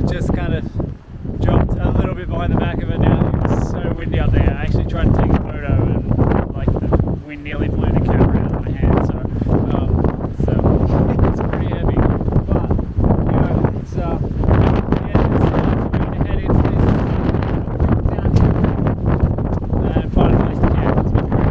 we've just kind of dropped a little bit behind the back of it now. It's so windy up there. I actually tried to take a photo and like the wind nearly blew the camera out of my hand. So it's pretty heavy. But you know, it's yeah, it's going to head into this down here and find a place to camp. It's been great.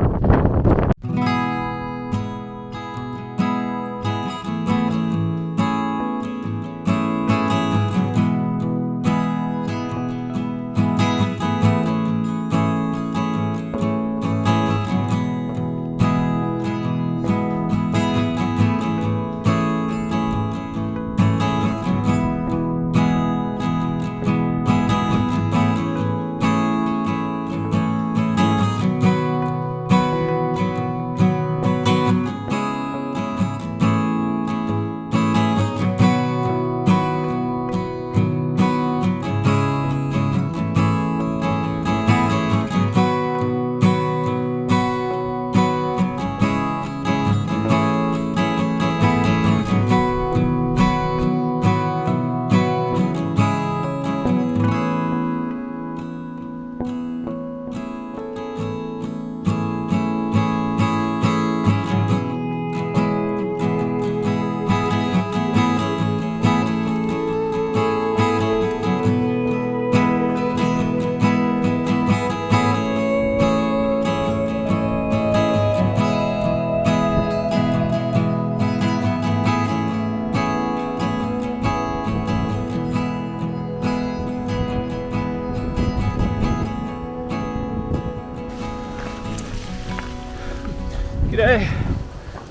G'day!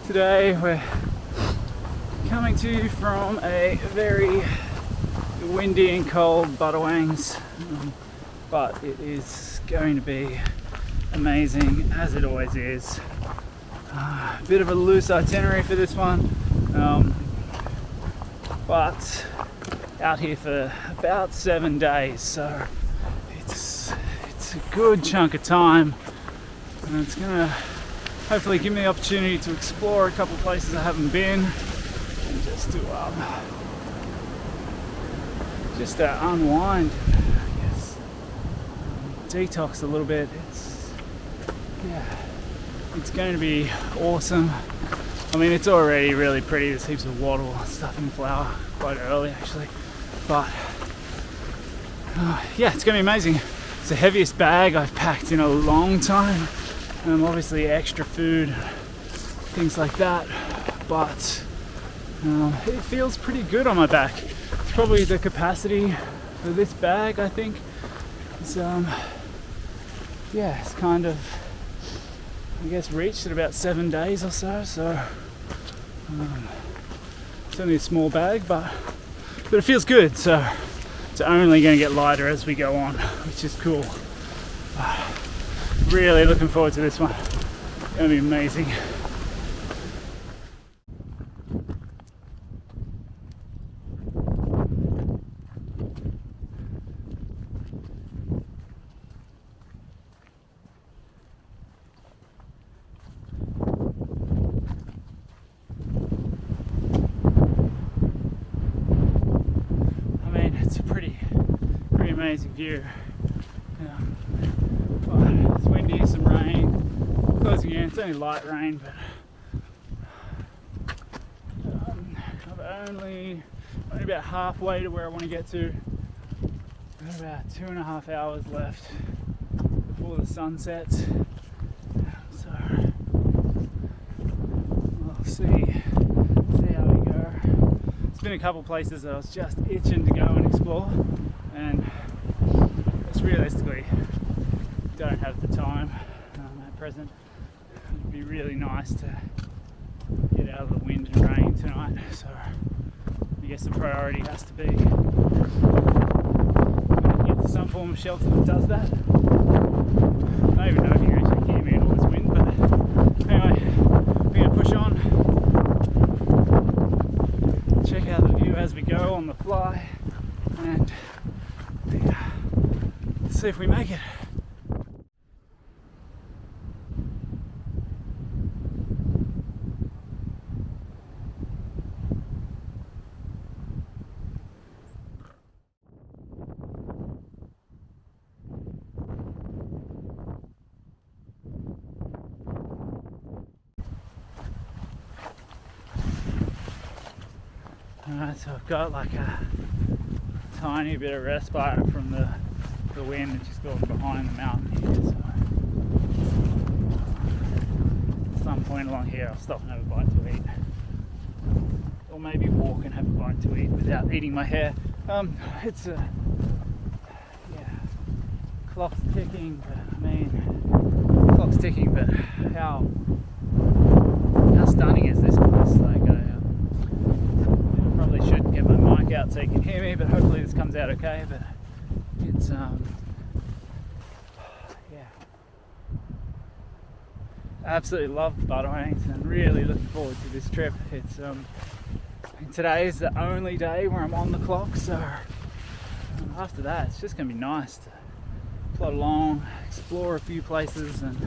Today we're coming to you from a very windy and cold Budawangs, but it is going to be amazing as it always is. A bit of a loose itinerary for this one, but out here for about 7 days, so it's a good chunk of time, and it's gonna hopefully give me the opportunity to explore a couple places I haven't been, and just to unwind, I guess, detox a little bit. It's going to be awesome. I mean, it's already really pretty. There's heaps of wattle and stuff in flower quite early actually, but yeah, it's going to be amazing. It's the heaviest bag I've packed in a long time. Obviously extra food, things like that, but it feels pretty good on my back. It's probably the capacity for this bag, I think. It's it's kind of, I guess, reached at about 7 days or so. So it's only a small bag, but it feels good. So it's only going to get lighter as we go on, which is cool. Really looking forward to this one. It's going to be amazing. I mean, it's a pretty amazing view. It's windy, some rain, closing in. It's only light rain, but I've only about halfway to where I want to get to. Got about 2.5 hours left before the sun sets, so we'll see how we go. There's been a couple places that I was just itching to go and explore, and it's realistically don't have the time at present. It'd be really nice to get out of the wind and rain tonight, so I guess the priority has to be get to some form of shelter that does that. I don't even know if you can actually hear me in all this wind, but anyway, we're going to push on, check out the view as we go on the fly, and see if we make it. Alright, so I've got like a tiny bit of respite from the wind that's just going behind the mountain here. So at some point along here I'll stop and have a bite to eat. Or maybe walk and have a bite to eat without eating my hair. It's a clock's ticking, but how stunning is this place? Like I probably should get my mic out so you can hear me, but hopefully this comes out okay. But it's I absolutely love Budawangs and really looking forward to this trip. It's today is the only day where I'm on the clock, so after that it's just gonna be nice to plod along, explore a few places and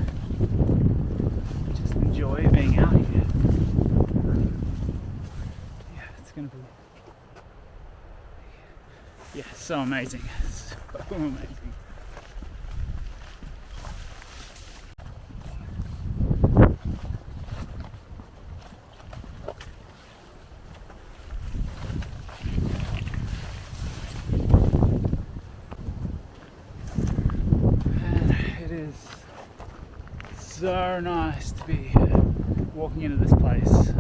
just enjoy being out here. It's gonna be so amazing. So amazing. So nice to be walking into this place.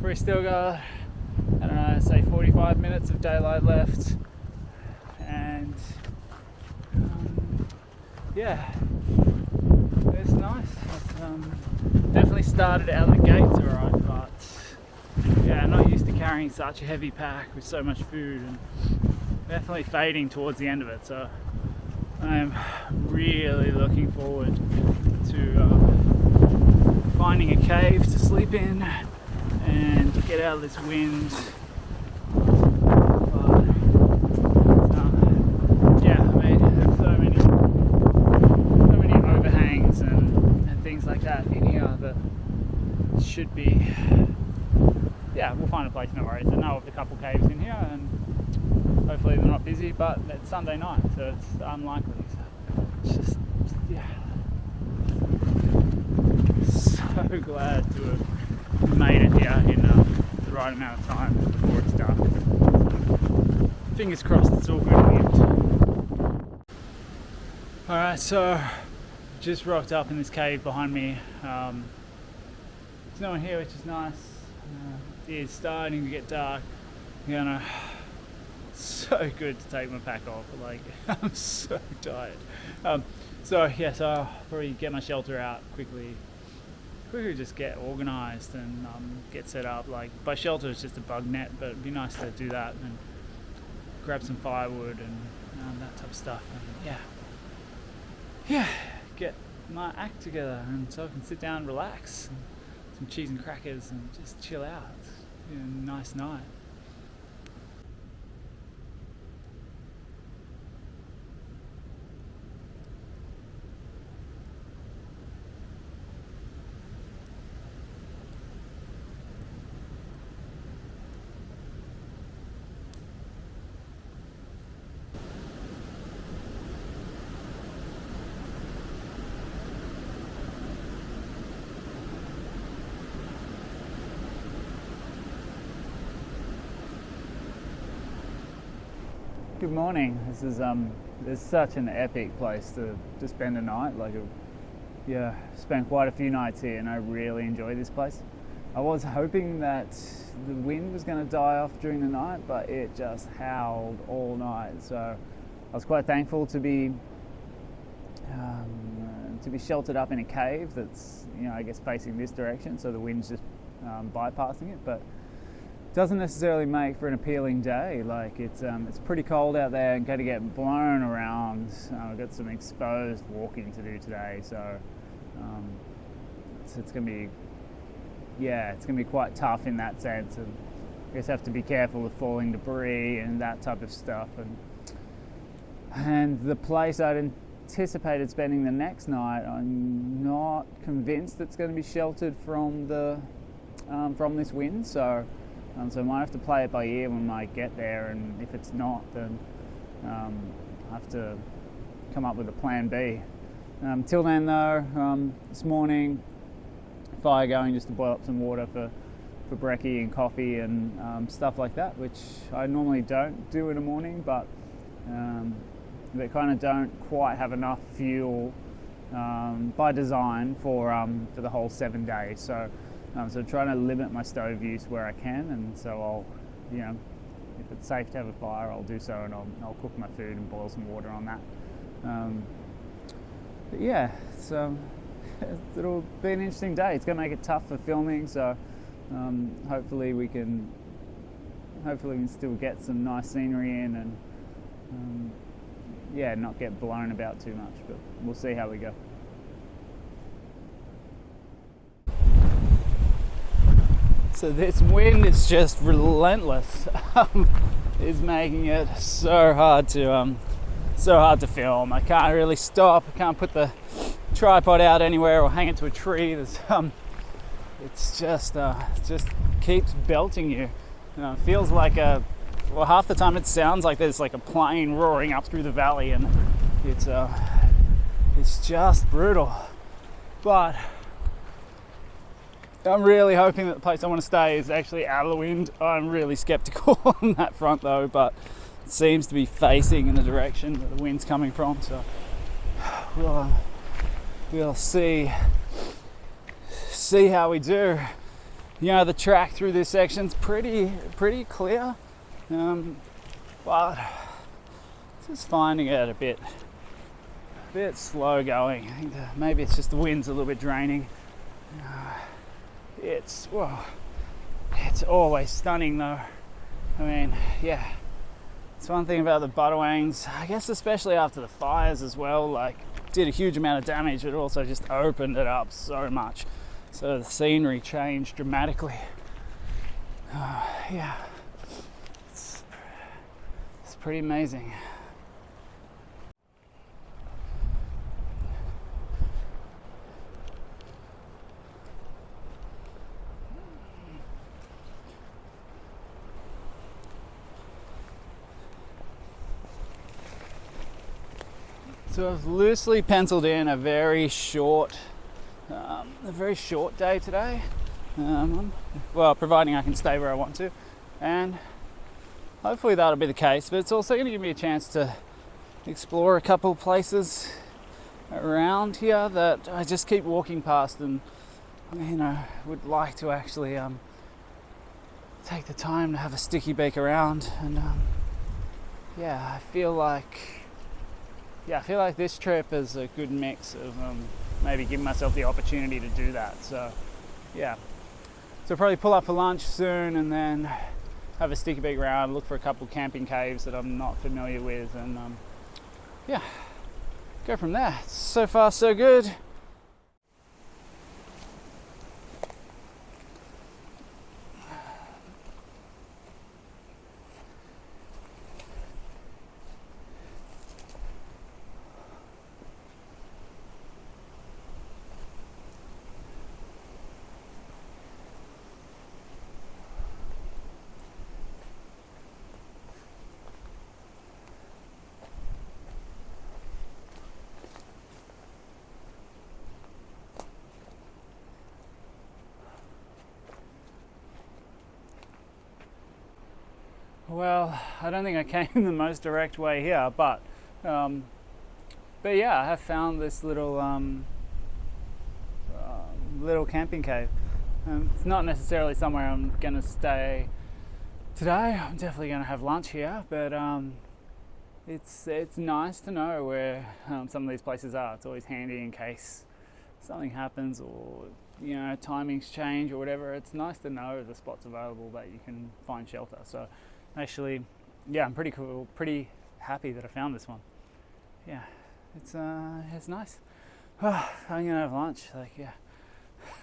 We're still got, I don't know, say 45 minutes of daylight left, and it's nice. It's definitely started out the gates alright, but I'm not used to carrying such a heavy pack with so much food, and definitely fading towards the end of it. So I'm really looking forward to finding a cave to sleep in and get out of this wind. But, there's so many overhangs and things like that in here that should be. We'll find a place, no worries. I know of a couple caves in here, and hopefully they're not busy, but it's Sunday night, so it's unlikely. So it's just, so glad to have made it here in the right amount of time before it's dark. Fingers crossed it's all good in the end. Alright, so just rocked up in this cave behind me. There's no one here, which is nice. It is starting to get dark. So good to take my pack off, like I'm so tired. So I'll probably get my shelter out quickly just get organised and get set up. Like by shelter it's just a bug net, but it'd be nice to do that and grab some firewood and that type of stuff, and get my act together, and so I can sit down and relax, and some cheese and crackers and just chill out. It's a nice night. Good morning. This is such an epic place to spend a night. Spent quite a few nights here, and I really enjoy this place. I was hoping that the wind was going to die off during the night, but it just howled all night. So I was quite thankful to be sheltered up in a cave that's facing this direction, so the wind's just bypassing it, but doesn't necessarily make for an appealing day. Like it's pretty cold out there and going to get blown around. I've got some exposed walking to do today, so it's going to be quite tough in that sense, and I guess have to be careful with falling debris and that type of stuff. And the place I'd anticipated spending the next night, I'm not convinced it's going to be sheltered from this wind, so I might have to play it by ear when I get there, and if it's not, then I have to come up with a plan B. Till then though, this morning, fire going just to boil up some water for brekkie and coffee and stuff like that, which I normally don't do in the morning, but they kind of don't quite have enough fuel by design for the whole 7 days. So I'm trying to limit my stove use where I can, and so I'll, if it's safe to have a fire, I'll do so, and I'll cook my food and boil some water on that. But yeah, so it'll be an interesting day. It's going to make it tough for filming, so hopefully we can still get some nice scenery in, and not get blown about too much, but we'll see how we go. So this wind is just relentless. It's making it so hard to film. I can't really stop. I can't put the tripod out anywhere or hang it to a tree. There's it's just keeps belting you. It feels like half the time it sounds like there's like a plane roaring up through the valley, and it's just brutal. But I'm really hoping that the place I want to stay is actually out of the wind. I'm really skeptical on that front though, but it seems to be facing in the direction that the wind's coming from, so we'll see how we do. The track through this section's pretty clear, but just finding it a bit slow going. I think maybe it's just the wind's a little bit draining. It's always stunning though. I mean, yeah, it's one thing about the Budawangs, I guess, especially after the fires as well, like did a huge amount of damage, but it also just opened it up so much, so the scenery changed dramatically. Yeah, it's pretty amazing. So I've loosely penciled in a very short day today. Well, providing I can stay where I want to, and hopefully that'll be the case. But it's also going to give me a chance to explore a couple places around here that I just keep walking past, and would like to actually take the time to have a sticky beak around. And I feel like this trip is a good mix of maybe giving myself the opportunity to do that. So I'll probably pull up for lunch soon, and then have a sticky beak around, look for a couple camping caves that I'm not familiar with, and go from there. So far so good. Well, I don't think I came the most direct way here, but yeah, I have found this little camping cave. It's not necessarily somewhere I'm going to stay today. I'm definitely going to have lunch here, but it's nice to know where some of these places are. It's always handy in case something happens, or timings change or whatever. It's nice to know the spots available that you can find shelter. So actually, I'm pretty happy that I found this one. Yeah, it's nice. I'm gonna have lunch.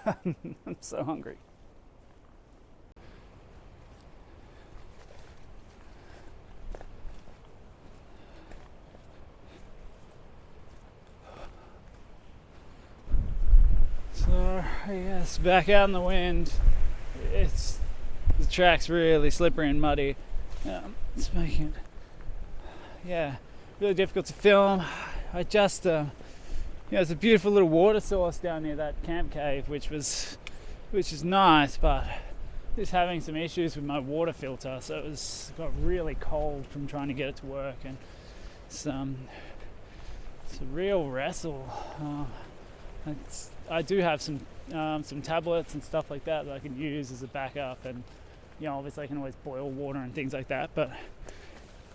I'm so hungry. So yes, back out in the wind. The track's really slippery and muddy. It's making it really difficult to film. I just it's a beautiful little water source down near that camp cave, which is nice, but just having some issues with my water filter, so it got really cold from trying to get it to work, and it's a real wrestle. I do have some tablets and stuff like that I can use as a backup, and obviously I can always boil water and things like that, but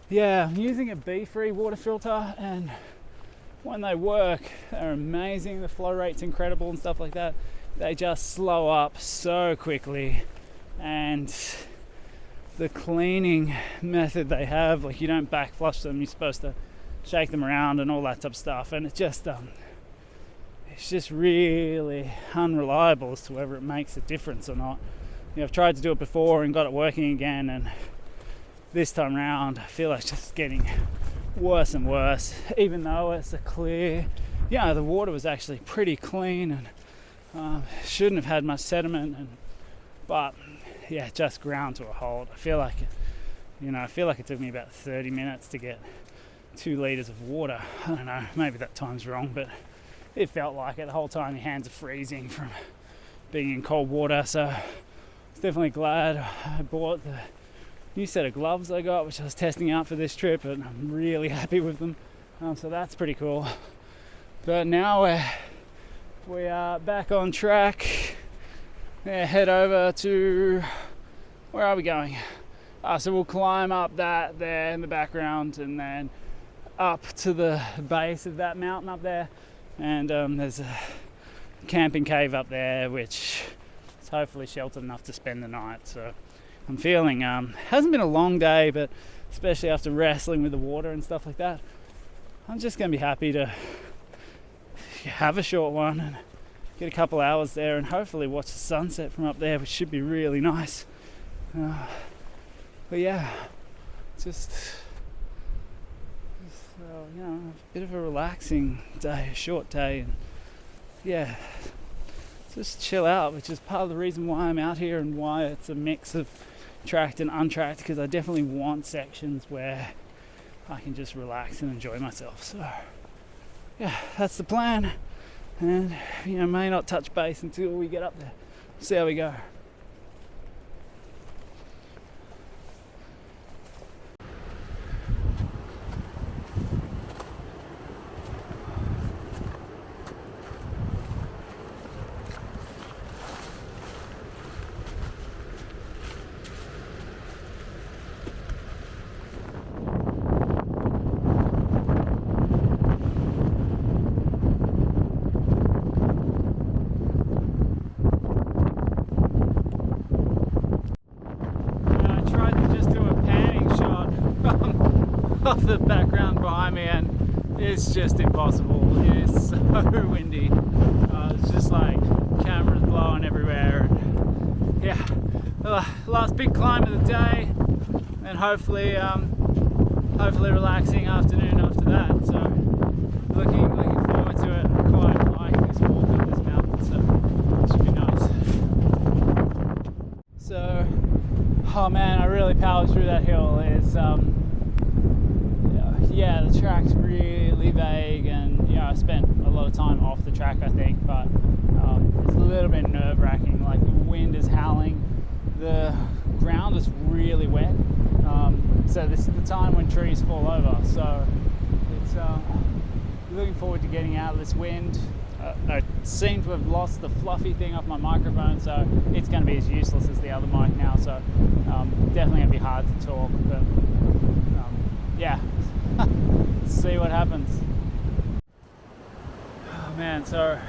yeah, I'm using a B-free water filter, and when they work, they're amazing. The flow rate's incredible and stuff like that. They just slow up so quickly, and the cleaning method they have, like you don't back flush them, you're supposed to shake them around and all that type of stuff, and it's just really unreliable as to whether it makes a difference or not. I've tried to do it before and got it working again, and this time around I feel like it's just getting worse and worse, even though it's a clear, the water was actually pretty clean, and shouldn't have had much sediment, but just ground to a halt. I feel like it took me about 30 minutes to get 2 liters of water. I don't know, maybe that time's wrong, but it felt like it the whole time. Your hands are freezing from being in cold water, so I was definitely glad I bought the new set of gloves I got, which I was testing out for this trip, and I'm really happy with them. So that's pretty cool. But now we are back on track. Head over to, where are we going? So we'll climb up that there in the background, and then up to the base of that mountain up there, and there's a camping cave up there which is hopefully sheltered enough to spend the night. So I'm feeling hasn't been a long day, but especially after wrestling with the water and stuff like that, I'm just going to be happy to have a short one and get a couple hours there, and hopefully watch the sunset from up there, which should be really nice. But yeah, just a bit of a relaxing day, a short day, and just chill out, which is part of the reason why I'm out here and why it's a mix of tracked and untracked, because I definitely want sections where I can just relax and enjoy myself. So that's the plan, and may not touch base until we get up there. See how we go. Of the background behind me, and it's just impossible. It is so windy. It's just like cameras blowing everywhere. And last big climb of the day, and hopefully relaxing afternoon after that. So looking forward to it. I quite like this walk up this mountain, so it should be nice. So, oh man, I really powered through that hill. It's the track's really vague, and I spent a lot of time off the track, I think, but it's a little bit nerve-wracking. Like, the wind is howling, the ground is really wet, so this is the time when trees fall over, so it's looking forward to getting out of this wind. I seem to have lost the fluffy thing off my microphone, so it's going to be as useless as the other mic now, so definitely going to be hard to talk, but see what happens. Oh man, so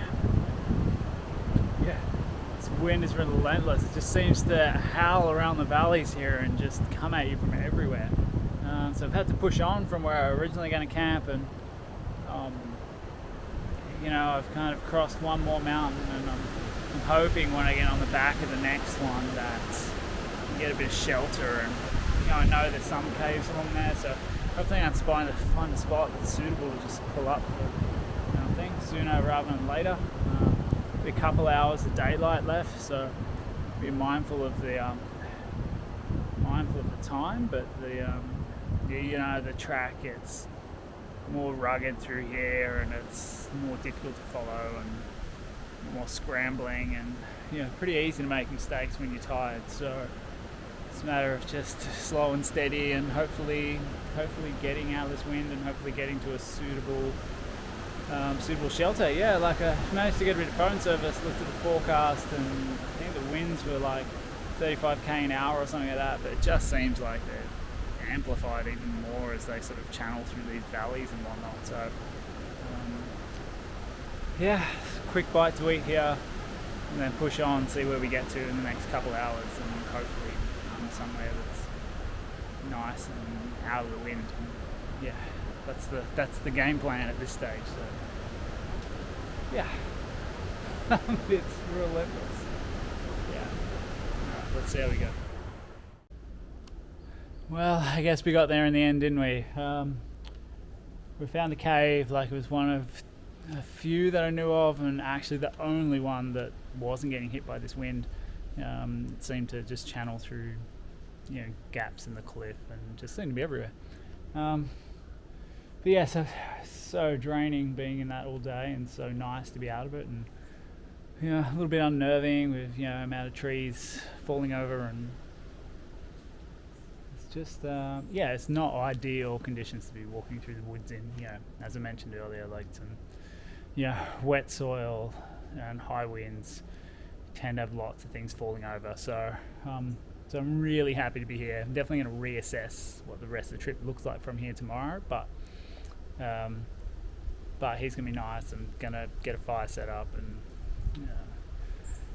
this wind is relentless. It just seems to howl around the valleys here and just come at you from everywhere. So I've had to push on from where I was originally going to camp, and I've kind of crossed one more mountain, and I'm hoping when I get on the back of the next one that I can get a bit of shelter, and I know there's some caves along there, so hopefully I can find a spot that's suitable to just pull up for thing sooner rather than later. Be a couple hours of daylight left, so be mindful of the time, but the track gets more rugged through here, and it's more difficult to follow and more scrambling, and pretty easy to make mistakes when you're tired. So it's a matter of just slow and steady, and hopefully getting out of this wind, and hopefully getting to a suitable shelter. Yeah, like I managed to get a bit of phone service, looked at the forecast, and I think the winds were like 35k an hour or something like that, but it just seems like they're amplified even more as they sort of channel through these valleys and whatnot. So quick bite to eat here, and then push on, see where we get to in the next couple hours, and hopefully somewhere that's nice and out of the wind. Yeah, that's the game plan at this stage. So it's relentless. Yeah. Alright, let's see how we go. Well, I guess we got there in the end, didn't we? We found a cave. Like, it was one of a few that I knew of, and actually the only one that wasn't getting hit by this wind. It seemed to just channel through gaps in the cliff, and just seemed to be everywhere. But yeah, so draining being in that all day, and so nice to be out of it, and a little bit unnerving with amount of trees falling over, and it's just it's not ideal conditions to be walking through the woods in. As I mentioned earlier, like some wet soil and high winds tend to have lots of things falling over. So I'm really happy to be here. I'm definitely going to reassess what the rest of the trip looks like from here tomorrow, but he's going to be nice. I'm going to get a fire set up and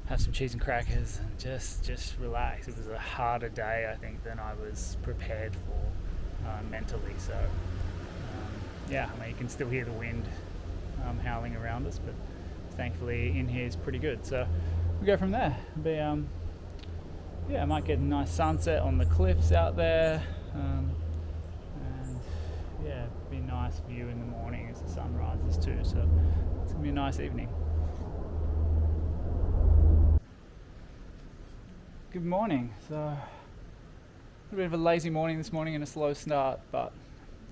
have some cheese and crackers and just relax. It was a harder day, I think, than I was prepared for mentally. So you can still hear the wind howling around us, but thankfully in here is pretty good. So we'll go from there. I might get a nice sunset on the cliffs out there, and be a nice view in the morning as the sun rises too. So it's gonna be a nice evening. Good morning. So a bit of a lazy morning this morning and a slow start, but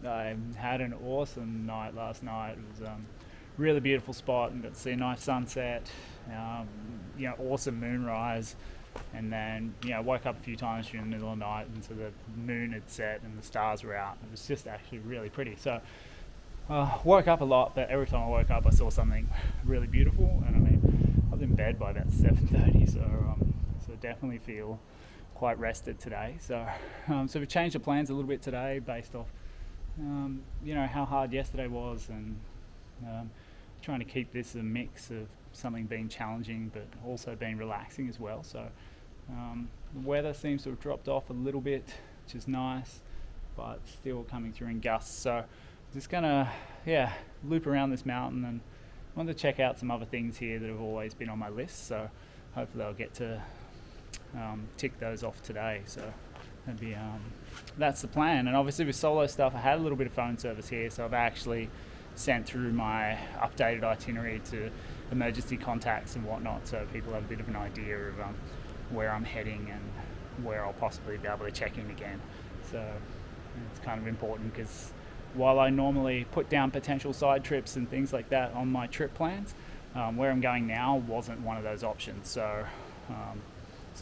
I had an awesome night last night. It was really beautiful spot, and got to see a nice sunset, awesome moonrise, and then woke up a few times during the middle of the night, and so the moon had set and the stars were out. It was just actually really pretty. So woke up a lot, but every time I woke up I saw something really beautiful, and I was in bed by about 7:30, so definitely feel quite rested today. So we've changed the plans a little bit today based off how hard yesterday was, and trying to keep this a mix of something being challenging but also being relaxing as well. So the weather seems to have dropped off a little bit, which is nice, but still coming through in gusts. So just gonna loop around this mountain, and I wanted to check out some other things here that have always been on my list, so hopefully I'll get to tick those off today. So that's the plan. And obviously with solo stuff, I had a little bit of phone service here, so I've actually sent through my updated itinerary to emergency contacts and whatnot, so people have a bit of an idea of where I'm heading and where I'll possibly be able to check in again. So it's kind of important, because while I normally put down potential side trips and things like that on my trip plans, where I'm going now wasn't one of those options. So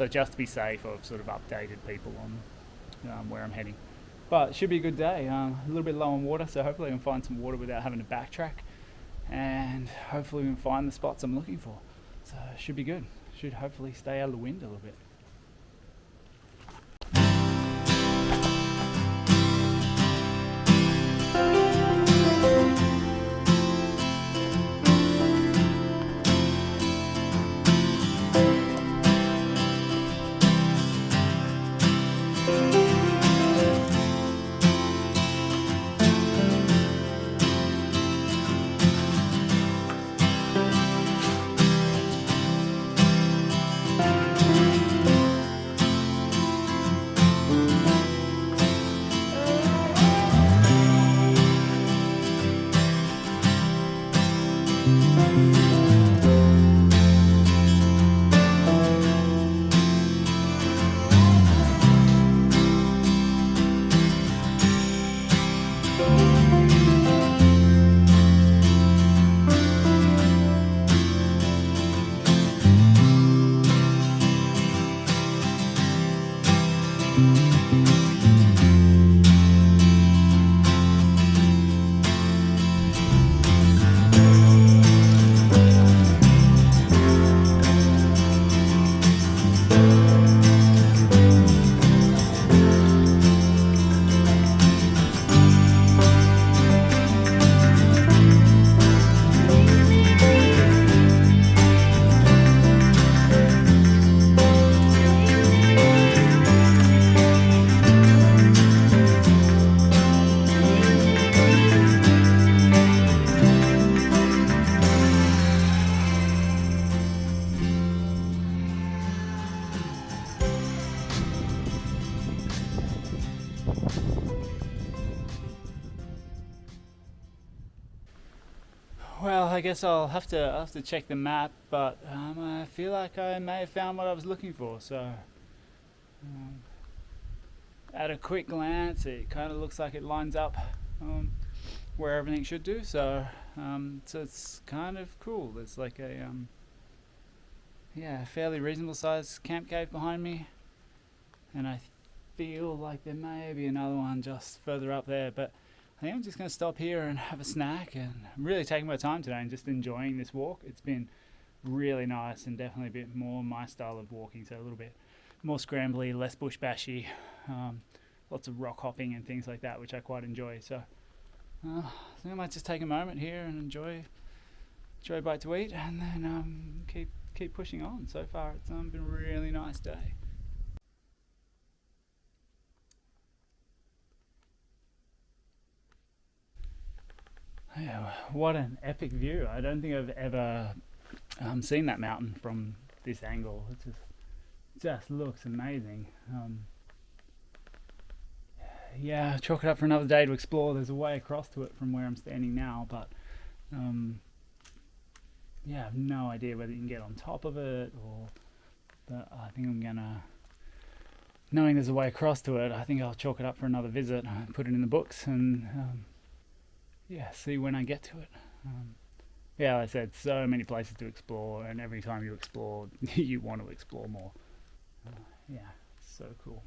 just to be safe, I've sort of updated people on where I'm heading. But it should be a good day. A little bit low on water, so hopefully I can find some water without having to backtrack, and hopefully we can find the spots I'm looking for. So it should be good. Should hopefully stay out of the wind a little bit. Well, I guess I'll have to check the map, but I feel like I may have found what I was looking for. So, um, at a quick glance, it kind of looks like it lines up where everything should do. So it's kind of cool. There's like a yeah, fairly reasonable sized camp cave behind me, and I feel like there may be another one just further up there, but I think I'm just going to stop here and have a snack, and I'm really taking my time today and just enjoying this walk. It's been really nice and definitely a bit more my style of walking, so a little bit more scrambly, less bush bashy, lots of rock hopping and things like that, which I quite enjoy. So I think I might just take a moment here and enjoy a bite to eat, and then keep pushing on. So far it's been a really nice day. Yeah, what an epic view. I don't think I've ever seen that mountain from this angle. It just looks amazing. Yeah, chalk it up for another day to explore. There's a way across to it from where I'm standing now, but yeah, I have no idea whether you can get on top of it, but I think I'm gonna, knowing there's a way across to it, I think I'll chalk it up for another visit, put it in the books, and yeah, see when I get to it. Yeah, like I said, so many places to explore, and every time you explore, you want to explore more. Yeah, so cool.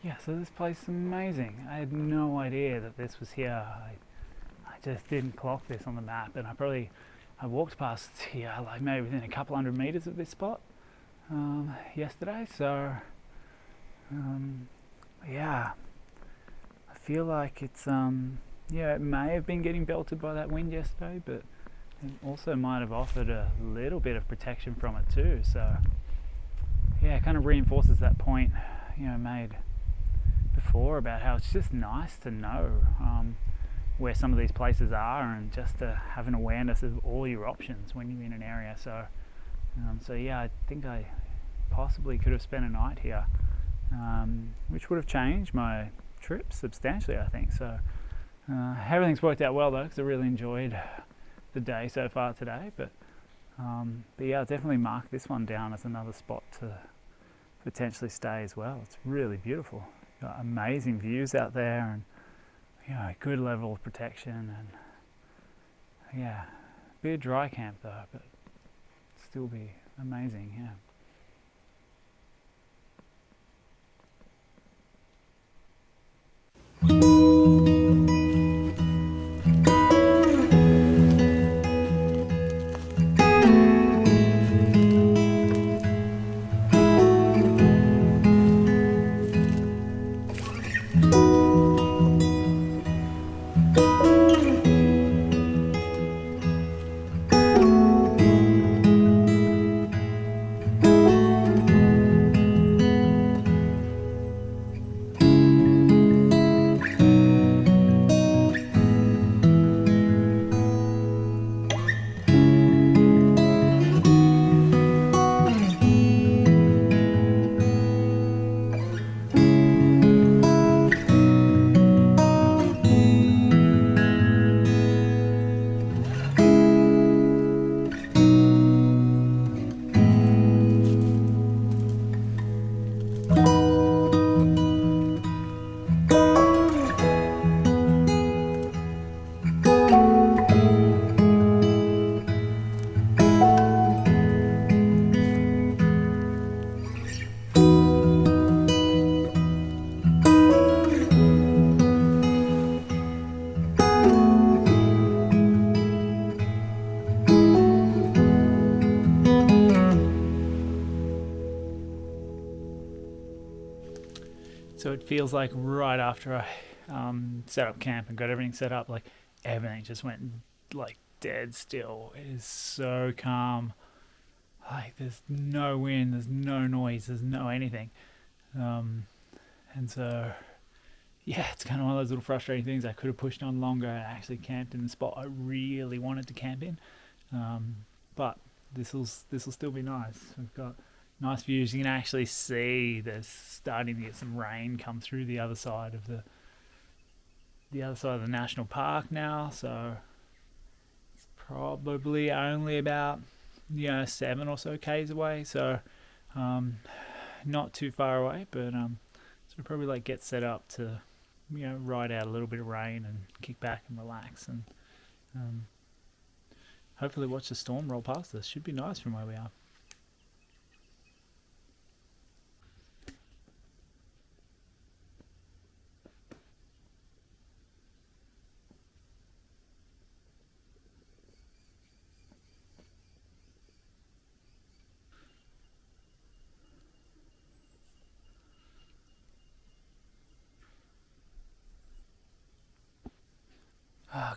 Yeah, so this place is amazing. I had no idea that this was here. I just didn't clock this on the map, and I walked past here like maybe within a couple hundred meters of this spot yesterday. So yeah, I feel like it's yeah, it may have been getting belted by that wind yesterday, but it also might have offered a little bit of protection from it too. So yeah, it kind of reinforces that point made before about how it's just nice to know where some of these places are, and just to have an awareness of all your options when you're in an area. So yeah, I think I possibly could have spent a night here, which would have changed my trip substantially, I think. So everything's worked out well though, because I really enjoyed the day so far today. But yeah, I'll definitely mark this one down as another spot to potentially stay as well. It's really beautiful. Got amazing views out there, and a good level of protection, and yeah, be a dry camp though, but still be amazing. Yeah. So it feels like right after I set up camp and got everything set up, like everything just went like dead still. It is so calm. Like there's no wind, there's no noise, there's no anything. And so, yeah, it's kind of one of those little frustrating things. I could have pushed on longer and actually camped in the spot I really wanted to camp in. But this will still be nice. We've got nice views. You can actually see there's starting to get some rain come through the other side of the national park now. So it's probably only about 7 or so k's away. So not too far away, but so probably like get set up to ride out a little bit of rain and kick back and relax and hopefully watch the storm roll past us. Should be nice from where we are.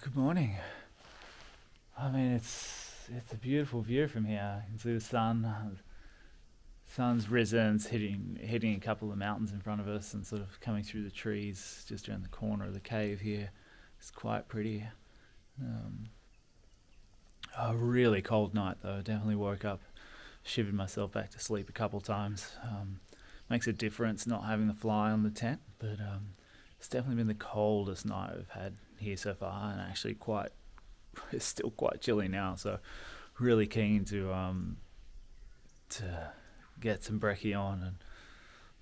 Good morning. I mean, it's a beautiful view from here. You can see the sun's risen. It's hitting a couple of mountains in front of us and sort of coming through the trees just around the corner of the cave here. It's quite pretty. A really cold night though. Definitely woke up, shivered myself back to sleep a couple times. Makes a difference not having the fly on the tent, but it's definitely been the coldest night we've had here so far, and actually it's still quite chilly now. So really keen to get some brekkie on,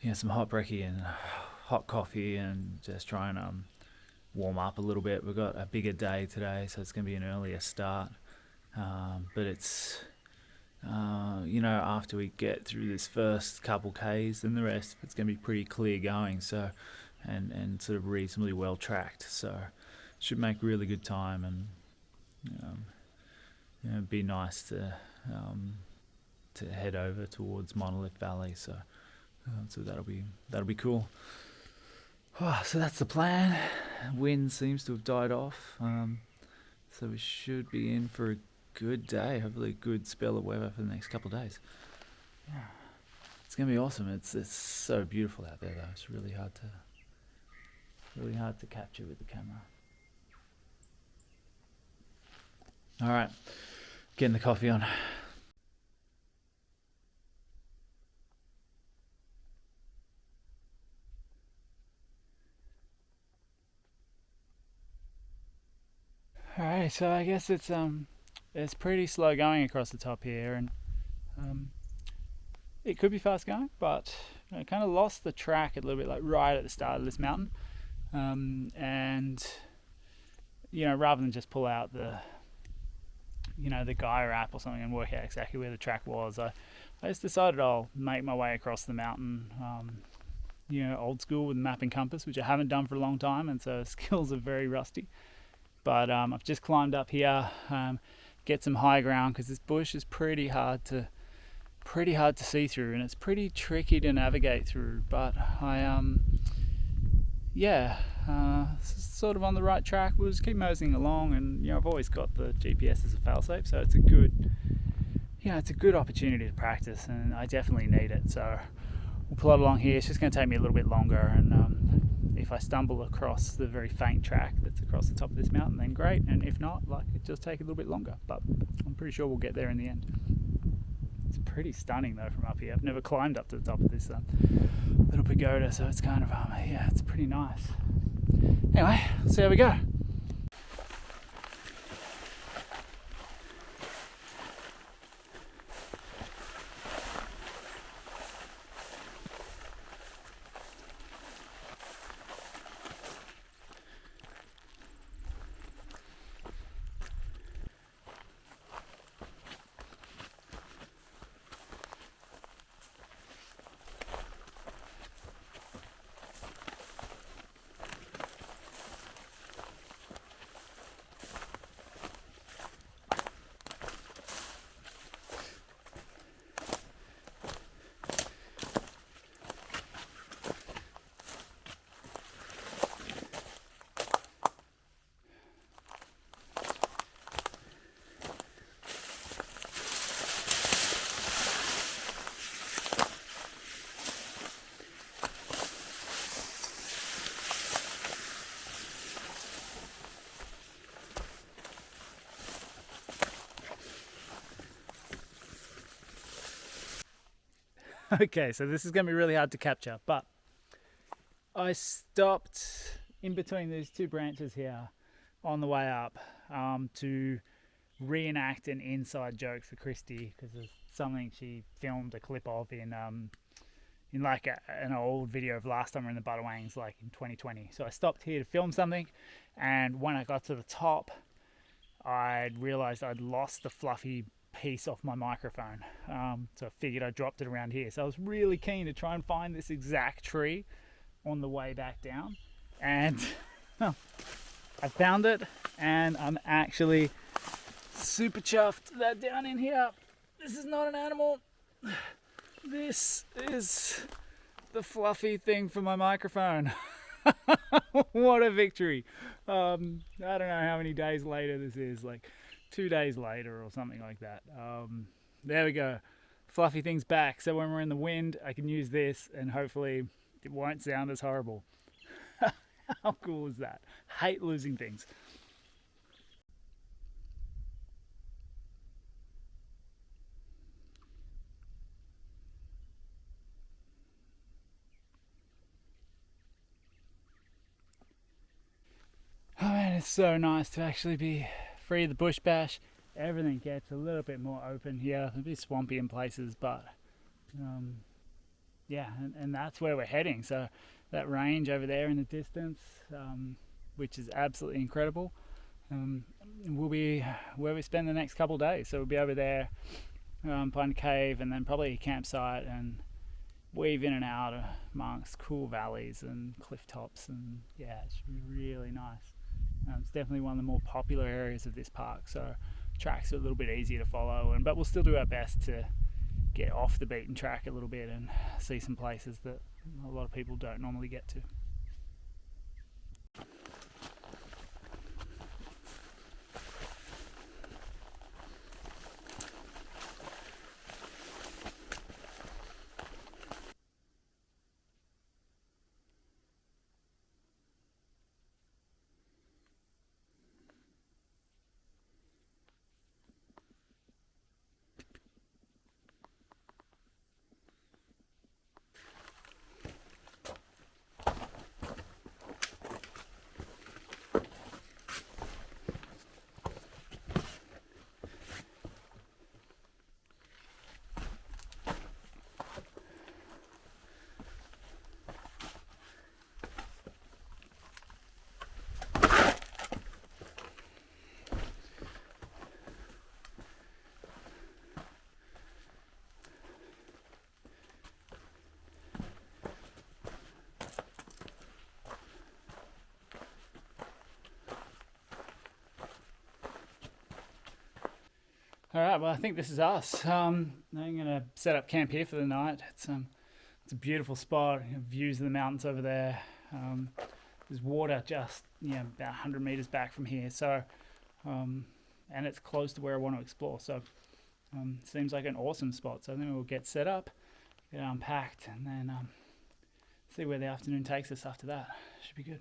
and some hot brekkie and hot coffee, and just try and warm up a little bit. We've got a bigger day today, so it's going to be an earlier start. But it's after we get through this first couple k's, then the rest it's going to be pretty clear going. So and sort of reasonably well tracked. So should make really good time, and be nice to head over towards Monolith Valley. So that'll be cool. So that's the plan. Wind seems to have died off. So we should be in for a good day. Hopefully a good spell of weather for the next couple of days. Yeah, it's gonna be awesome. It's so beautiful out there though. It's really hard to capture with the camera. All right, getting the coffee on. All right, so I guess it's pretty slow going across the top here, and it could be fast going, but I kind of lost the track a little bit, like right at the start of this mountain, and rather than just pull out the Gaia app or something and work out exactly where the track was, I just decided I'll make my way across the mountain, old school with map and compass, which I haven't done for a long time, and so skills are very rusty. But I've just climbed up here, get some high ground, because this bush is pretty hard to see through, and it's pretty tricky to navigate through. But sort of on the right track. We'll just keep moseying along, and I've always got the GPS as a failsafe, so it's a good opportunity to practice, and I definitely need it. So we'll plod along here. It's just going to take me a little bit longer, and if I stumble across the very faint track that's across the top of this mountain, then great, and if not, it just take a little bit longer, but I'm pretty sure we'll get there in the end. It's pretty stunning though from up here. I've never climbed up to the top of this little pagoda, so it's kind of it's pretty nice. Anyway, let's see how we go. Okay, so this is going to be really hard to capture, but I stopped in between these two branches here on the way up to reenact an inside joke for Christy, because it's something she filmed a clip of in like an old video of last time we were in the Budawangs, like in 2020. So I stopped here to film something, and when I got to the top, I realized I'd lost the fluffy piece off my microphone. So I figured I dropped it around here. So I was really keen to try and find this exact tree on the way back down, and I found it, and I'm actually super chuffed that down in here, this is not an animal. This is the fluffy thing for my microphone. What a victory. I don't know how many days later this is, like 2 days later or something like that. There we go. Fluffy thing's back, so when we're in the wind I can use this and hopefully it won't sound as horrible. How cool is that? Hate losing things. Oh man, it's so nice to actually be free of the bush bash. Everything gets a little bit more open here. A bit swampy in places, but yeah, and that's where we're heading. So that range over there in the distance, which is absolutely incredible, will be where we spend the next couple of days. So we'll be over there, find a cave, and then probably a campsite, and weave in and out amongst cool valleys and cliff tops, and yeah, it's really nice. It's definitely one of the more popular areas of this park, so tracks are a little bit easier to follow, but we'll still do our best to get off the beaten track a little bit and see some places that a lot of people don't normally get to. All right, well, I think this is us. I'm going to set up camp here for the night. It's a beautiful spot. Views of the mountains over there. There's water just about 100 meters back from here. So, and it's close to where I want to explore. So, seems like an awesome spot. So I think we'll get set up, get unpacked, and then see where the afternoon takes us after that. Should be good.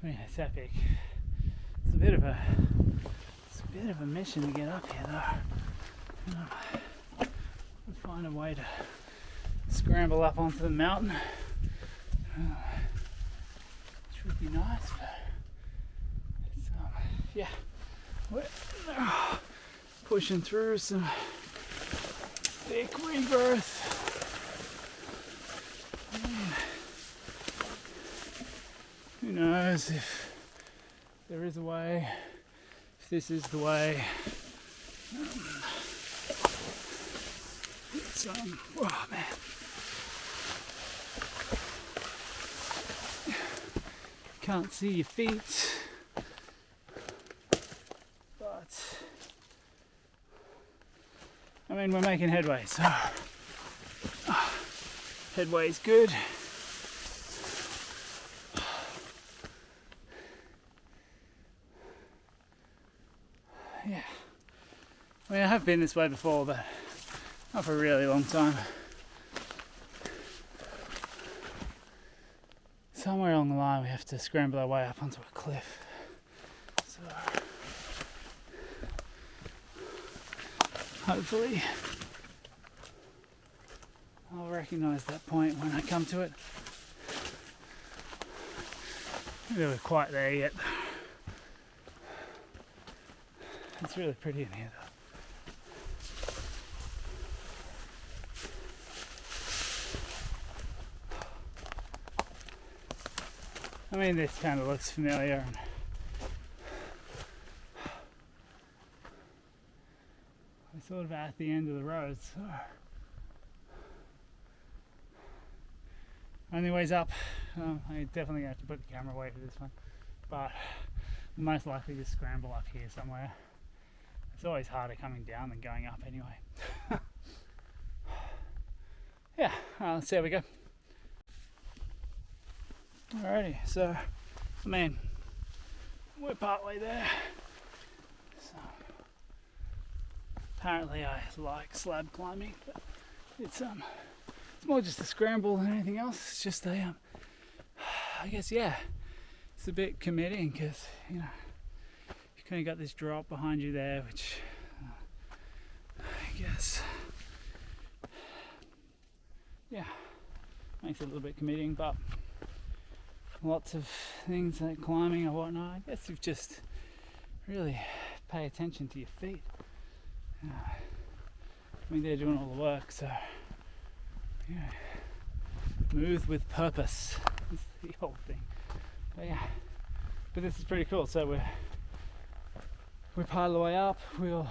I mean, it's epic. It's a bit of a mission to get up here, though. We'll find a way to scramble up onto the mountain, which would be nice. But it's, yeah, we're pushing through some thick rebirth. Who knows if there is a way, if this is the way. It's, oh man. Can't see your feet, but I mean, we're making headway, so Headway is good. Yeah. I mean, I have been this way before, but not for a really long time. Somewhere along the line we have to scramble our way up onto a cliff. So hopefully I'll recognise that point when I come to it. Maybe we're quite there yet. It's really pretty in here though. I mean, this kind of looks familiar. We're sort of at the end of the road, so only ways up. I definitely have to put the camera away for this one, but I'm most likely to scramble up here somewhere. It's always harder coming down than going up anyway. Yeah, let's see how we go. Alrighty, so I mean, we're partway there. So apparently I like slab climbing, but it's more just a scramble than anything else. It's just a I guess, yeah, it's a bit committing because, you know, you kind of got this drop behind you there, which I guess, yeah, makes it a little bit committing, but lots of things like climbing or whatnot, I guess you've just really pay attention to your feet. I mean, they're doing all the work, so yeah, move with purpose is the whole thing. But yeah, but this is pretty cool. So we're part of the way up. We'll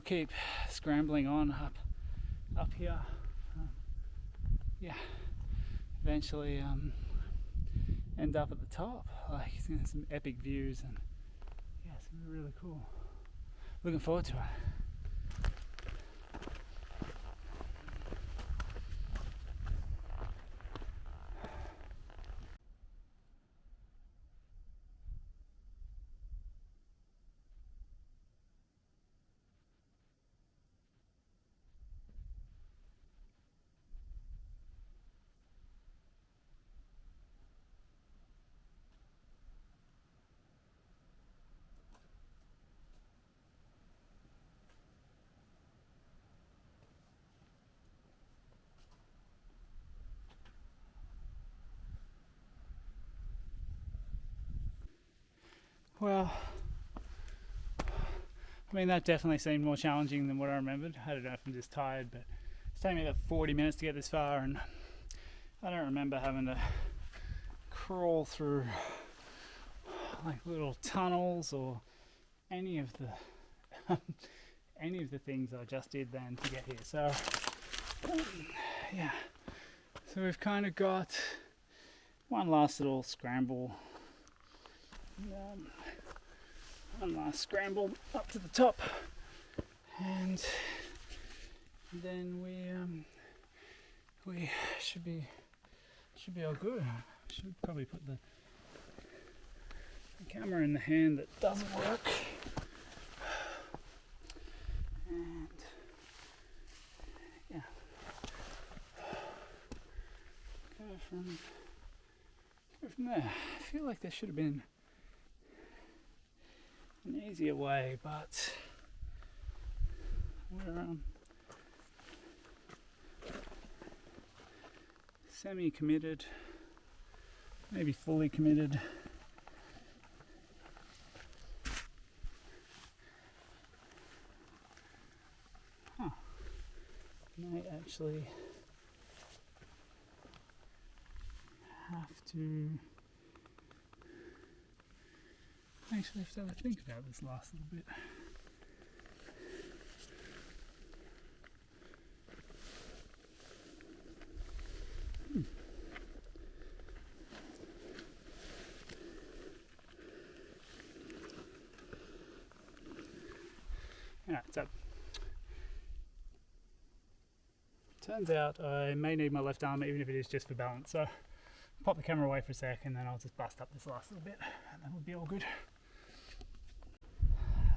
keep scrambling on up here. Yeah. Eventually end up at the top, like, you know, some epic views, and yeah, it's gonna be really cool. Looking forward to it. Well, I mean, that definitely seemed more challenging than what I remembered. I don't know if I'm just tired, but it's taken me about 40 minutes to get this far, and I don't remember having to crawl through like little tunnels or any of the things I just did then to get here. So yeah, so we've kind of got one last little scramble, one last scramble up to the top, and then we should be all good. Should probably put the camera in the hand that doesn't work, and yeah, go from there. I feel like there should have been an easier way, but we're semi-committed, maybe fully committed. May actually have to have to think about this last little bit. Alright, so turns out I may need my left arm, even if it is just for balance. So pop the camera away for a sec and then I'll just bust up this last little bit and then we'll be all good.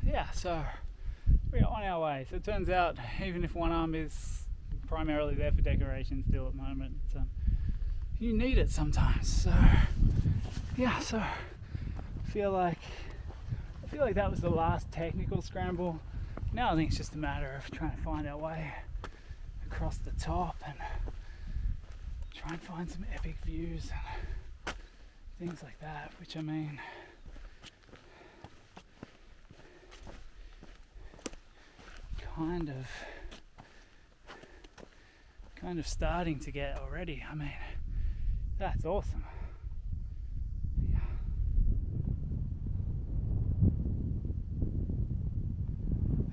Yeah, so we're on our way. So it turns out even if one arm is primarily there for decoration still at the moment, you need it sometimes. So yeah, so I feel like that was the last technical scramble. Now I think it's just a matter of trying to find our way across the top and try and find some epic views and things like that, which I mean, kind of starting to get already. I mean, that's awesome.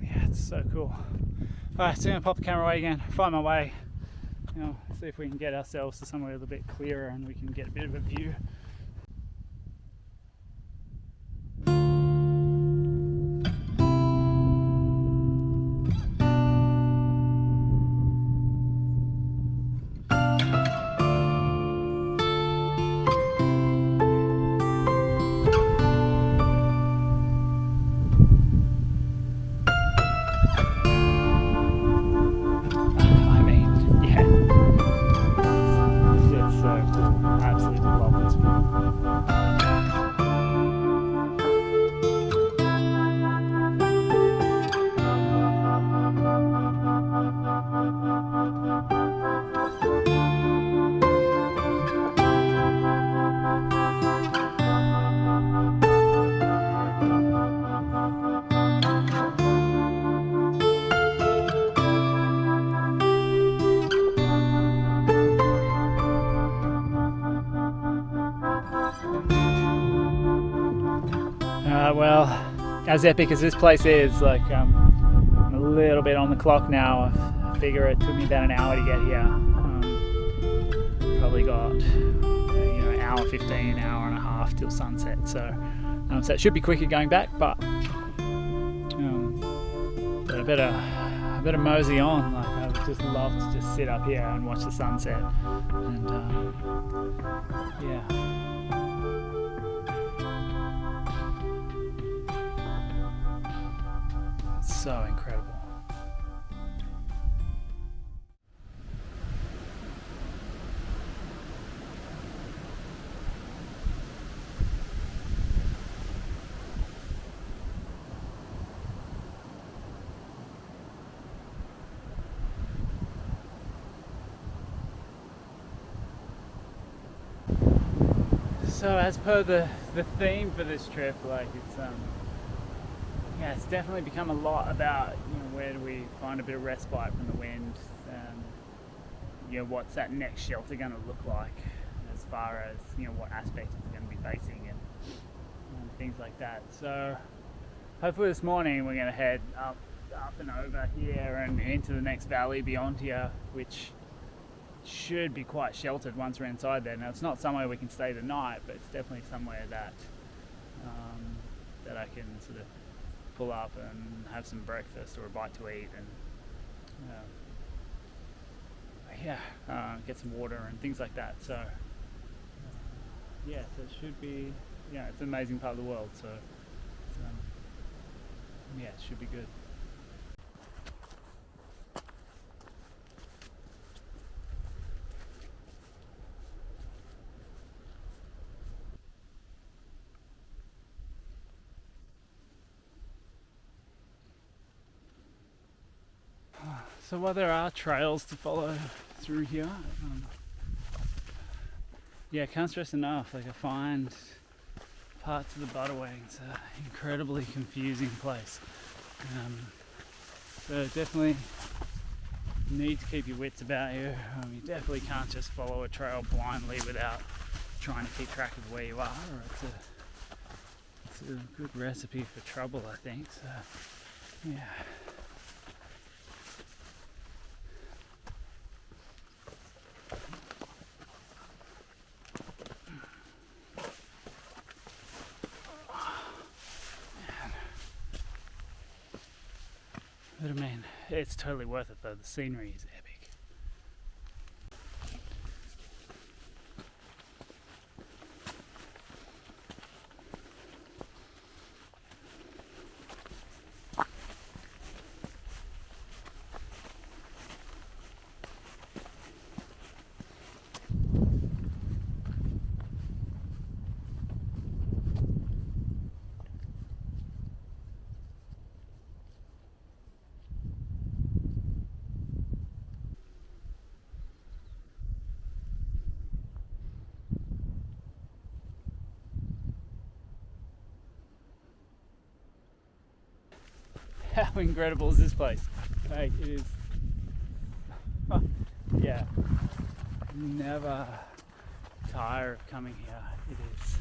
Yeah, it's so cool. Alright, so I'm gonna pop the camera away again, find my way, see if we can get ourselves to somewhere a little bit clearer and we can get a bit of a view. Well, as epic as this place is, like I'm a little bit on the clock now. I figure it took me about an hour to get here. Probably got an hour 15, hour and a half till sunset. So it should be quicker going back, but I better mosey on. Like I would just love to just sit up here and watch the sunset, and yeah. So incredible. So as per the theme for this trip, like it's definitely become a lot about where do we find a bit of respite from the wind, what's that next shelter going to look like, as far as what aspect it's going to be facing and things like that. So hopefully this morning we're going to head up and over here and into the next valley beyond here, which should be quite sheltered once we're inside there. Now it's not somewhere we can stay the night, but it's definitely somewhere that I can sort of pull up and have some breakfast or a bite to eat and get some water and things like that. So so it should be, it's an amazing part of the world, so it should be good. So while there are trails to follow through here, can't stress enough, like I find parts of the Budawangs an incredibly confusing place. So definitely need to keep your wits about you. You definitely can't just follow a trail blindly without trying to keep track of where you are, or it's a good recipe for trouble, I think. So yeah. But I mean, it's totally worth it though. The scenery is epic. how incredible is this place? Like, it is, yeah, never tire of coming here. It is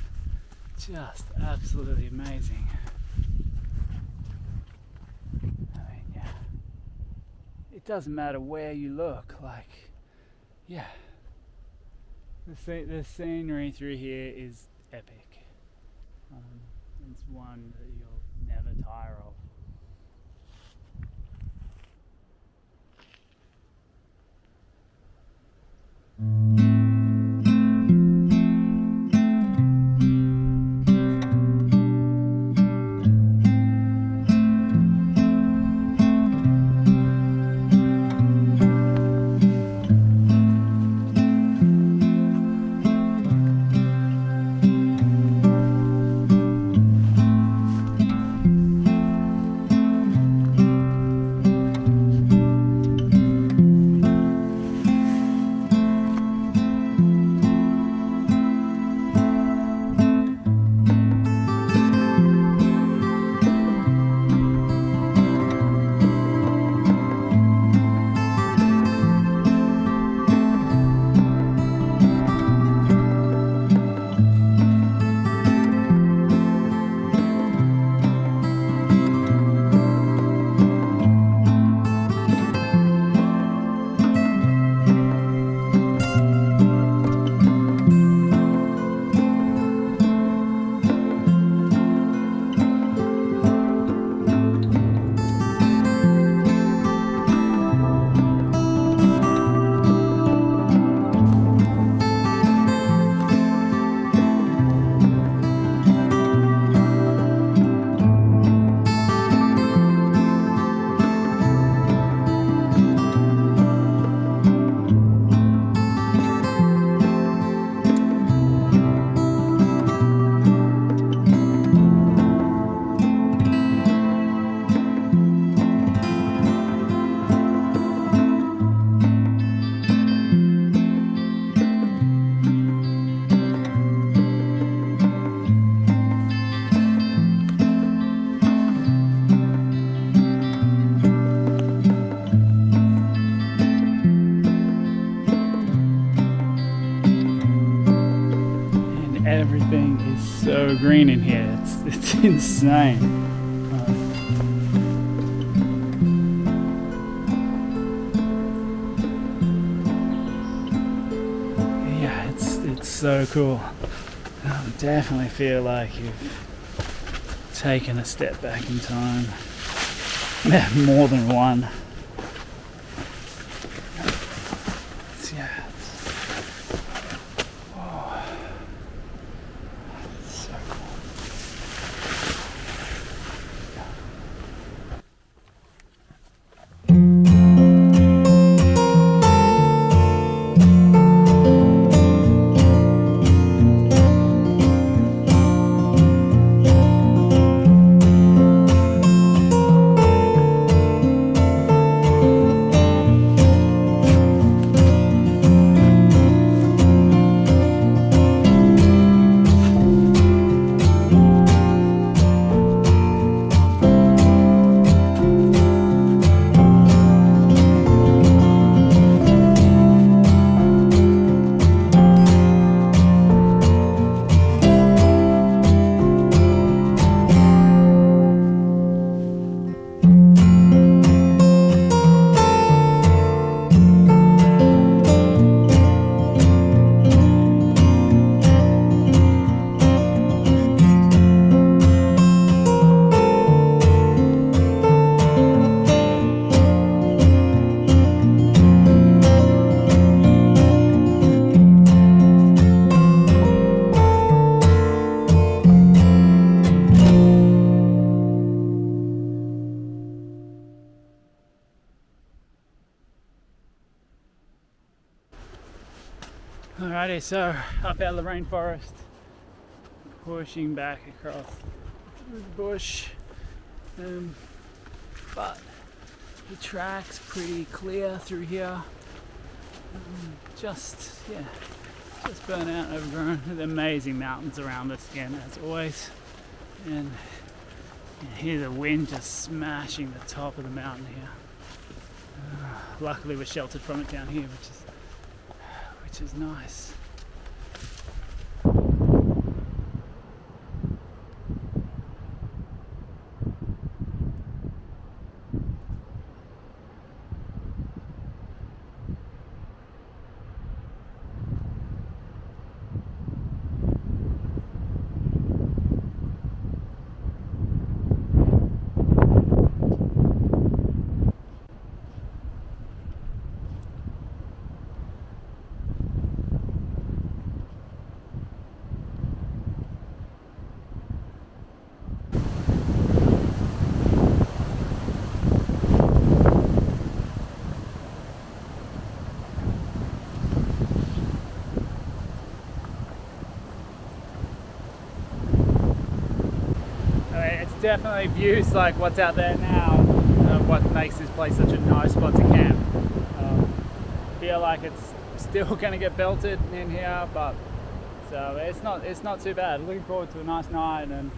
just absolutely amazing. I mean, yeah, it doesn't matter where you look, like, yeah, the scenery through here is epic. It's one that you'll never tire of. Everything is so green in here. It's insane. Yeah, it's so cool. I definitely feel like you've taken a step back in time. More than one. Alrighty, so up out of the rainforest, pushing back across through the bush, but the track's pretty clear through here. Just burnt out, overgrown. The amazing mountains around us again, as always, and You hear the wind just smashing the top of the mountain here. Luckily we're sheltered from it down here, which is nice. Definitely views like what's out there now, what makes this place such a nice spot to camp. Feel like it's still going to get belted in here, but so it's not too bad. Looking forward to a nice night, and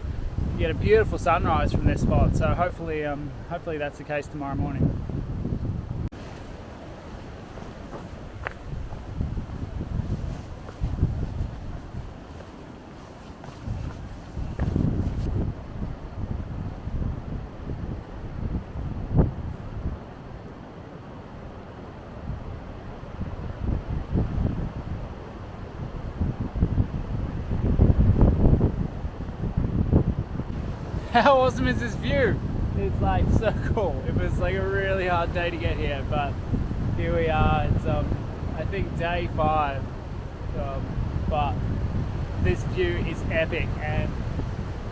you get a beautiful sunrise from this spot. So hopefully that's the case tomorrow morning. How awesome is this view? It's like so cool. It was like a really hard day to get here, but here we are. It's I think day 5, but this view is epic, and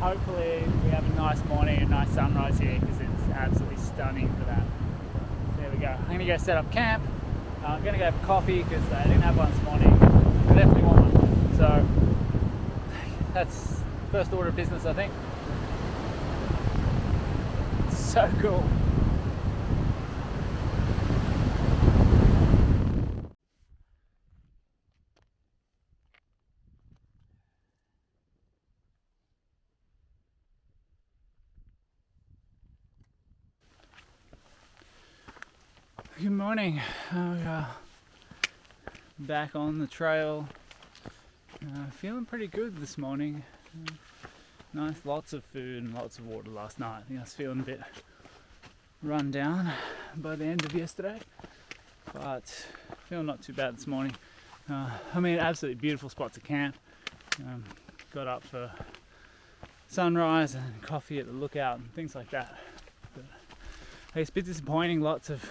hopefully we have a nice morning, a nice sunrise here, because it's absolutely stunning for that. There we go. I'm gonna go set up camp. I'm gonna go have coffee because I didn't have one this morning. I definitely want one. So that's first order of business, I think. So cool. Good morning. Back on the trail. Feeling pretty good this morning. Nice, lots of food and lots of water last night. I think I was feeling a bit run down by the end of yesterday, but feeling not too bad this morning. Absolutely beautiful spot to camp. Got up for sunrise and coffee at the lookout and things like that. But it's a bit disappointing. Lots of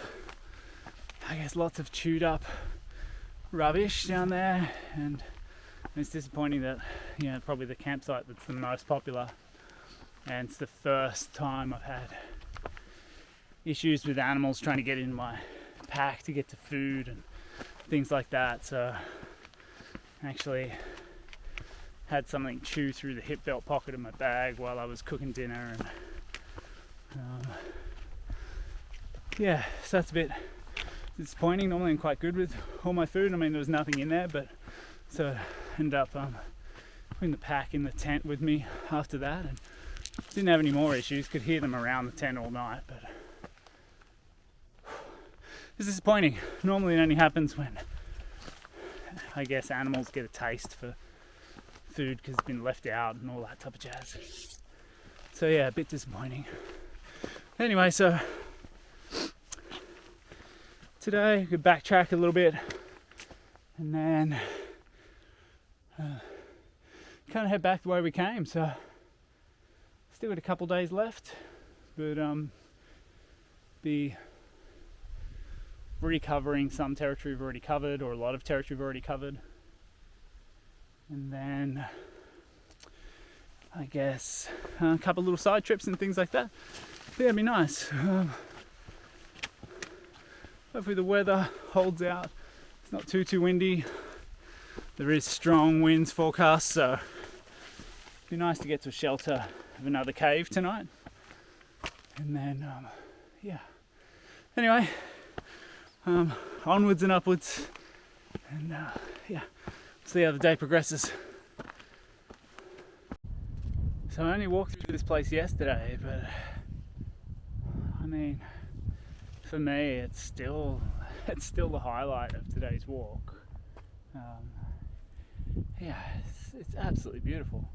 chewed up rubbish down there, and it's disappointing that probably the campsite that's the most popular, and it's the first time I've had issues with animals trying to get in my pack to get to food and things like that. So I actually had something chew through the hip belt pocket of my bag while I was cooking dinner, and so that's a bit disappointing. Normally I'm quite good with all my food. There was nothing in there, but so I ended up putting the pack in the tent with me after that, and didn't have any more issues. Could hear them around the tent all night, but it's disappointing. Normally it only happens when I guess animals get a taste for food because it's been left out and all that type of jazz. So yeah, a bit disappointing. Anyway, so today we could backtrack a little bit and then kind of head back the way we came. So still got a couple days left, but be recovering some territory we've already covered, or a lot of territory we've already covered, and then I guess a couple little side trips and things like that. Yeah, it'd be nice. Hopefully the weather holds out. It's not too windy. There is strong winds forecast, so it'd be nice to get to a shelter of another cave tonight. And then, Anyway, onwards and upwards, and see how the day progresses. So I only walked through this place yesterday, but I mean, for me, it's still the highlight of today's walk. Yeah, it's absolutely beautiful.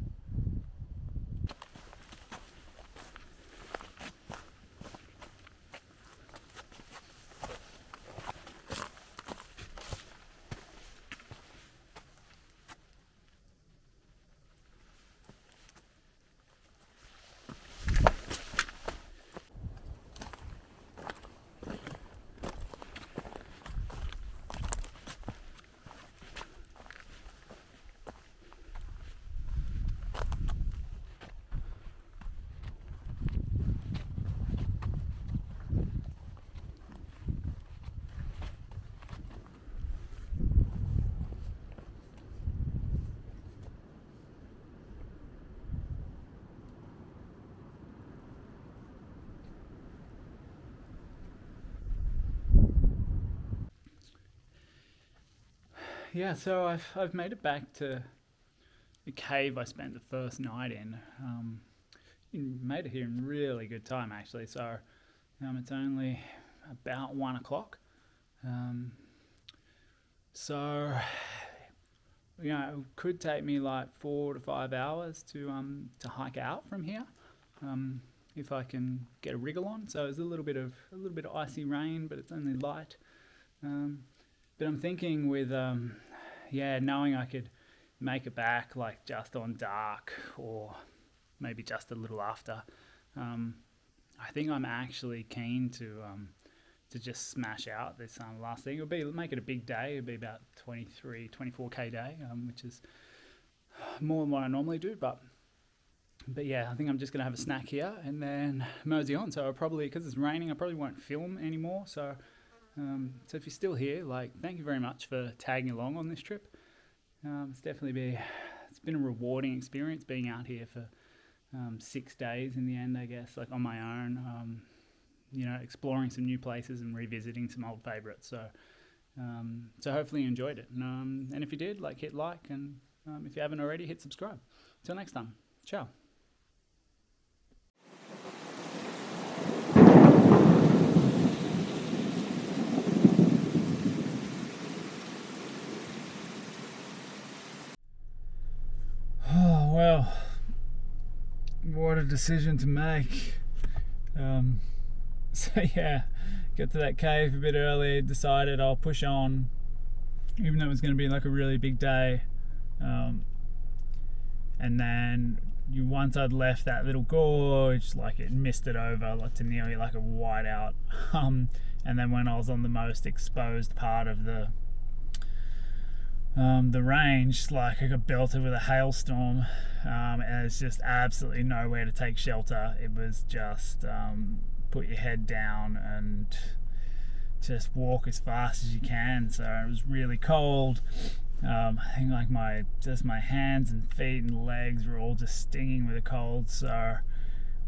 Yeah, so I've made it back to the cave I spent the first night in. Made it here in really good time actually. So it's only about 1 o'clock. So it could take me like 4 to 5 hours to hike out from here, if I can get a wriggle on. So it's a little bit of icy rain, but it's only light. But I'm thinking with knowing I could make it back like just on dark or maybe just a little after. I think I'm actually keen to just smash out this last thing. Make it a big day. It'll be about 24k day, which is more than what I normally do. But yeah, I think I'm just gonna have a snack here and then mosey on. So because it's raining, I probably won't film anymore. So if you're still here, thank you very much for tagging along on this trip. It's been a rewarding experience being out here for 6 days in the end, I guess, on my own. Exploring some new places and revisiting some old favourites. So hopefully you enjoyed it. And if you did, hit like, and if you haven't already, hit subscribe. Till next time, ciao. Oh, well, what a decision to make. So yeah, got to that cave a bit early, decided I'll push on, even though it was going to be a really big day. And then once I'd left that little gorge, it misted over to nearly a whiteout. And then when I was on the most exposed part of the range, I got belted with a hailstorm, and there's just absolutely nowhere to take shelter. It was just put your head down and just walk as fast as you can. So it was really cold. I think my hands and feet and legs were all just stinging with the cold. So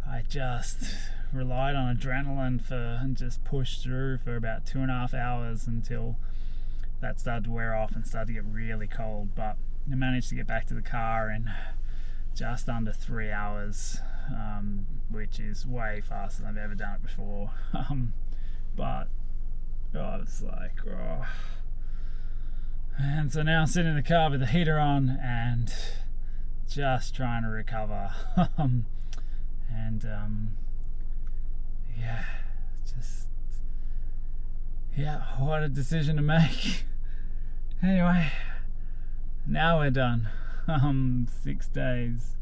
I just relied on adrenaline and just pushed through for about 2.5 hours until that started to wear off and started to get really cold. But I managed to get back to the car in just under 3 hours, which is way faster than I've ever done it before. But I was and so now I'm sitting in the car with the heater on and just trying to recover. What a decision to make. Anyway, now we're done. 6 days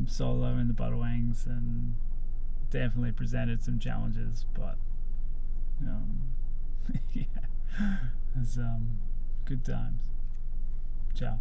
solo in the Budawangs, and definitely presented some challenges, but yeah, it's good times. Ciao.